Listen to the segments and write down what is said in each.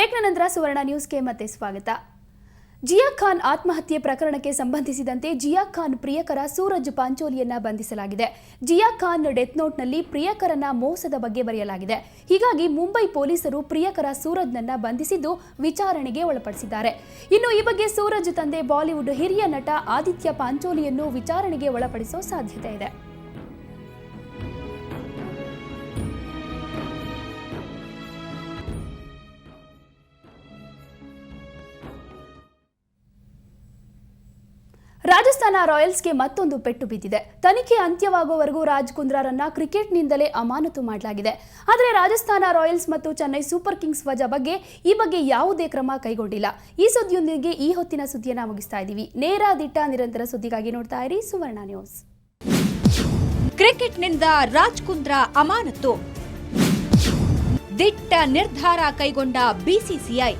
ಬ್ರೇಕ್ನ ನಂತರ ಸುವರ್ಣ ನ್ಯೂಸ್ಗೆ ಮತ್ತೆ ಸ್ವಾಗತ. ಜಿಯಾ ಖಾನ್ ಆತ್ಮಹತ್ಯೆ ಪ್ರಕರಣಕ್ಕೆ ಸಂಬಂಧಿಸಿದಂತೆ ಜಿಯಾ ಖಾನ್ ಪ್ರಿಯಕರ ಸೂರಜ್ ಪಾಂಚೋಲಿಯನ್ನ ಬಂಧಿಸಲಾಗಿದೆ. ಜಿಯಾ ಖಾನ್ ಡೆತ್ ನೋಟ್ನಲ್ಲಿ ಪ್ರಿಯಕರನ ಮೋಸದ ಬಗ್ಗೆ ಬರೆಯಲಾಗಿದೆ. ಹೀಗಾಗಿ ಮುಂಬೈ ಪೊಲೀಸರು ಪ್ರಿಯಕರ ಸೂರಜ್ನನ್ನ ಬಂಧಿಸಿದ್ದು ವಿಚಾರಣೆಗೆ ಒಳಪಡಿಸಿದ್ದಾರೆ. ಇನ್ನು ಈ ಬಗ್ಗೆ ಸೂರಜ್ ತಂದೆ ಬಾಲಿವುಡ್ ಹಿರಿಯ ನಟ ಆದಿತ್ಯ ಪಾಂಚೋಲಿಯನ್ನು ವಿಚಾರಣೆಗೆ ಒಳಪಡಿಸೋ ಸಾಧ್ಯತೆ ಇದೆ. ರಾಜಸ್ಥಾನ ರಾಯಲ್ಸ್ಗೆ ಮತ್ತೊಂದು ಪೆಟ್ಟು ಬಿದ್ದಿದೆ. ತನಿಖೆ ಅಂತ್ಯವಾಗುವವರೆಗೂ ರಾಜ್ ಕುಂದ್ರಾರನ್ನ ಕ್ರಿಕೆಟ್ನಿಂದಲೇ ಅಮಾನತು ಮಾಡಲಾಗಿದೆ. ಆದರೆ ರಾಜಸ್ಥಾನ ರಾಯಲ್ಸ್ ಮತ್ತು ಚೆನ್ನೈ ಸೂಪರ್ ಕಿಂಗ್ಸ್ ವಜಾ ಬಗ್ಗೆ ಈ ಬಗ್ಗೆ ಯಾವುದೇ ಕ್ರಮ ಕೈಗೊಂಡಿಲ್ಲ. ಈ ಸುದ್ದಿಯೊಂದಿಗೆ ಈ ಹೊತ್ತಿನ ಸುದ್ದಿಯನ್ನ ಮುಗಿಸ್ತಾ ಇದ್ದೀವಿ. ನೇರ ದಿಟ್ಟ ನಿರಂತರ ಸುದ್ದಿಗಾಗಿ ನೋಡ್ತಾ ಇರಿ ಸುವರ್ಣ ನ್ಯೂಸ್. ಕ್ರಿಕೆಟ್ನಿಂದ ರಾಜ್ ಕುಂದ್ರಾ ಅಮಾನತು, ದಿಟ್ಟ ನಿರ್ಧಾರ ಕೈಗೊಂಡ ಬಿಸಿಸಿಐ.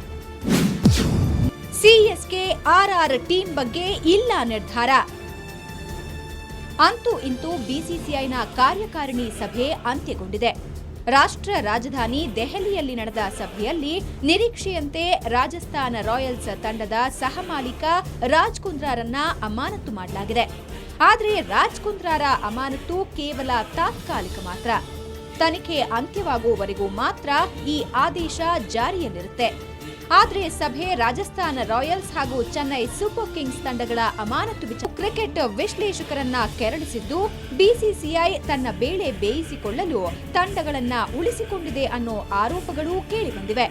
ಸಿಎಸ್ಕೆ ಆರ್ಆರ್ ಟೀಮ್ ಬಗ್ಗೆ ಇಲ್ಲ ನಿರ್ಧಾರ. ಅಂತೂ ಇಂತೂ ಬಿಸಿಸಿಐನ ಕಾರ್ಯಕಾರಿಣಿ ಸಭೆ ಅಂತ್ಯಗೊಂಡಿದೆ. ರಾಷ್ಟ್ರ ರಾಜಧಾನಿ ದೆಹಲಿಯಲ್ಲಿ ನಡೆದ ಸಭೆಯಲ್ಲಿ ನಿರೀಕ್ಷೆಯಂತೆ ರಾಜಸ್ಥಾನ ರಾಯಲ್ಸ್ ತಂಡದ ಸಹ ಮಾಲೀಕ ರಾಜ್ ಕುಂದ್ರಾರನ್ನ ಅಮಾನತು ಮಾಡಲಾಗಿದೆ. ಆದರೆ ರಾಜ್ ಕುಂದ್ರಾರ ಅಮಾನತು ಕೇವಲ ತಾತ್ಕಾಲಿಕ ಮಾತ್ರ. ತನಿಖೆ ಅಂತ್ಯವಾಗುವವರೆಗೂ ಮಾತ್ರ ಈ ಆದೇಶ ಜಾರಿಯಲ್ಲಿರುತ್ತೆ. ಆದರೆ ಸಭೆ ರಾಜಸ್ಥಾನ ರಾಯಲ್ಸ್ ಹಾಗೂ ಚೆನ್ನೈ ಸೂಪರ್ ಕಿಂಗ್ಸ್ ತಂಡಗಳ ಅಮಾನತು ವಿಚಾರ ಕ್ರಿಕೆಟ್ ವಿಶ್ಲೇಷಕರನ್ನ ಕೆರಳಿಸಿದ್ದು, ಬಿಸಿಸಿಐ ತನ್ನ ಬೇಳೆ ಬೇಯಿಸಿಕೊಳ್ಳಲು ತಂಡಗಳನ್ನ ಉಳಿಸಿಕೊಂಡಿದೆ ಅನ್ನೋ ಆರೋಪಗಳು ಕೇಳಿಬಂದಿವೆ.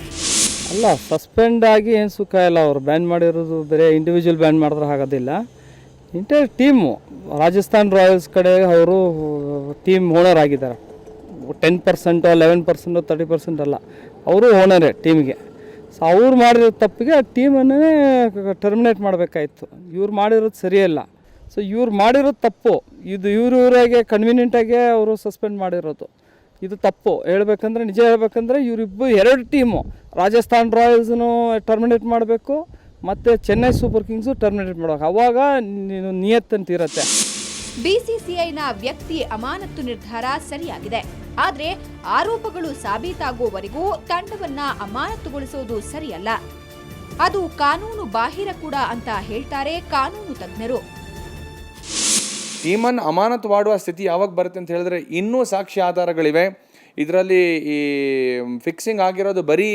ಅಲ್ಲ, ಸಸ್ಪೆಂಡ್ ಆಗಿ ಏನು ಸುಖ ಇಲ್ಲ. ಅವರು ಬ್ಯಾನ್ ಮಾಡಿರೋದು ಬೇರೆ ಇಂಡಿವಿಜುವಲ್ ಬ್ಯಾನ್ ಮಾಡಿದ್ರೆ ಆಗೋದಿಲ್ಲ. ಇಂಟರ್ ಟೀಮು ರಾಜಸ್ಥಾನ್ ರಾಯಲ್ಸ್ ಕಡೆ ಅವರು ಟೀಮ್ ಓನರ್ ಆಗಿದ್ದಾರೆ. 10%, 11%, 30% ಅಲ್ಲ, ಅವರು ಓನರೇ ಟೀಮ್ಗೆ. ಸೊ ಅವ್ರು ಮಾಡಿರೋ ತಪ್ಪಿಗೆ ಟೀಮನ್ನೇ ಟರ್ಮಿನೇಟ್ ಮಾಡಬೇಕಾಯ್ತು. ಇವ್ರು ಮಾಡಿರೋದು ಸರಿಯಲ್ಲ. ಸೊ ಇವ್ರು ಮಾಡಿರೋದು ತಪ್ಪು. ಇದು ಇವರಾಗೆ ಕನ್ವೀನಿಯೆಂಟಾಗೆ ಅವರು ಸಸ್ಪೆಂಡ್ ಮಾಡಿರೋದು. ಇದು ತಪ್ಪು. ಹೇಳ್ಬೇಕಂದ್ರೆ, ನಿಜ ಹೇಳ್ಬೇಕಂದ್ರೆ ಇವರಿಬ್ಬರು ಎರಡು ಟೀಮು, ರಾಜಸ್ಥಾನ್ ರಾಯಲ್ಸ್ನು ಟರ್ಮಿನೇಟ್ ಮಾಡಬೇಕು ಮತ್ತು ಚೆನ್ನೈ ಸೂಪರ್ ಕಿಂಗ್ಸು ಟರ್ಮಿನೇಟ್ ಮಾಡಬೇಕು. ಅವಾಗ ನೀನು ನಿಯತ್ತಂತಿರುತ್ತೆ. ಬಿಸಿಸಿಐನ ವ್ಯಕ್ತಿ ಅಮಾನತು ನಿರ್ಧಾರ ಸರಿಯಾಗಿದೆ. ಆದರೆ ಆರೋಪಗಳು ಸಾಬೀತಾಗುವವರೆಗೂ ತಂಡವನ್ನ ಅಮಾನತುಗೊಳಿಸುವುದು ಸರಿಯಲ್ಲ. ಅದು ಕಾನೂನು ಬಾಹಿರ ಕೂಡ ಅಂತ ಹೇಳ್ತಾರೆ ಕಾನೂನು ತಜ್ಞರು. ಟೀಮನ್ನು ಅಮಾನತು ಮಾಡುವ ಸ್ಥಿತಿ ಯಾವಾಗ ಬರುತ್ತೆ ಅಂತ ಹೇಳಿದ್ರೆ, ಇನ್ನೂ ಸಾಕ್ಷಿ ಆಧಾರಗಳಿವೆ. ಇದರಲ್ಲಿ ಈ ಫಿಕ್ಸಿಂಗ್ ಆಗಿರೋದು ಬರೀ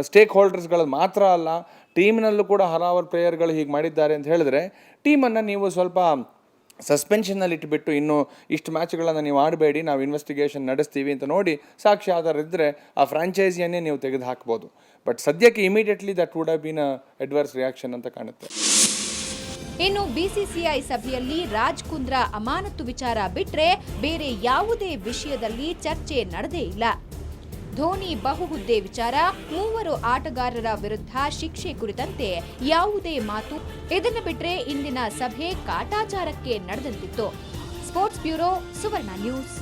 ಸ್ಟೇಕ್ ಹೋಲ್ಡರ್ಸ್ಗಳು ಮಾತ್ರ ಅಲ್ಲ, ಟೀಮ್ನಲ್ಲೂ ಕೂಡ ಹಲವಾರು ಪ್ಲೇಯರ್ಗಳು ಹೀಗೆ ಮಾಡಿದ್ದಾರೆ ಅಂತ ಹೇಳಿದ್ರೆ, ಟೀಮನ್ನು ನೀವು ಸ್ವಲ್ಪ ಸಸ್ಪೆನ್ಷನ್ನಲ್ಲಿ ಇಟ್ಬಿಟ್ಟು ಇನ್ನೂ ಇಷ್ಟು ಮ್ಯಾಚ್ಗಳನ್ನು ನೀವು ಆಡಬೇಡಿ, ನಾವು ಇನ್ವೆಸ್ಟಿಗೇಷನ್ ನಡೆಸ್ತೀವಿ ಅಂತ ನೋಡಿ ಸಾಕ್ಷಿ ಆಧಾರ ಇದ್ದರೆ ಆ ಫ್ರಾಂಚೈಸಿಯನ್ನೇ ನೀವು ತೆಗೆದು ಹಾಕ್ಬೋದು. ಬಟ್ ಸದ್ಯಕ್ಕೆ immediately that would have been adverse reaction ಅಂತ ಕಾಣುತ್ತೆ. ಇನ್ನು ಬಿಸಿಸಿಐ ಸಭೆಯಲ್ಲಿ ರಾಜ್ ಕುಂದ್ರಾ ಅಮಾನತು ವಿಚಾರ ಬಿಟ್ರೆ ಬೇರೆ ಯಾವುದೇ ವಿಷಯದಲ್ಲಿ ಚರ್ಚೆ ನಡೆದೇ ಇಲ್ಲ. ಧೋನಿ ಬಹುಹುದ್ದೆ ವಿಚಾರ, ಮೂವರು ಆಟಗಾರರ ವಿರುದ್ಧ ಶಿಕ್ಷೆ ಕುರಿತಂತೆ ಯಾವುದೇ ಮಾತು. ಇದನ್ನು ಬಿಟ್ರೆ ಇಂದಿನ ಸಭೆ ಕಾಟಾಚಾರಕ್ಕೆ ನಡೆದಂತಿತ್ತು. ಸ್ಪೋರ್ಟ್ಸ್ ಬ್ಯೂರೋ, ಸುವರ್ಣ ನ್ಯೂಸ್.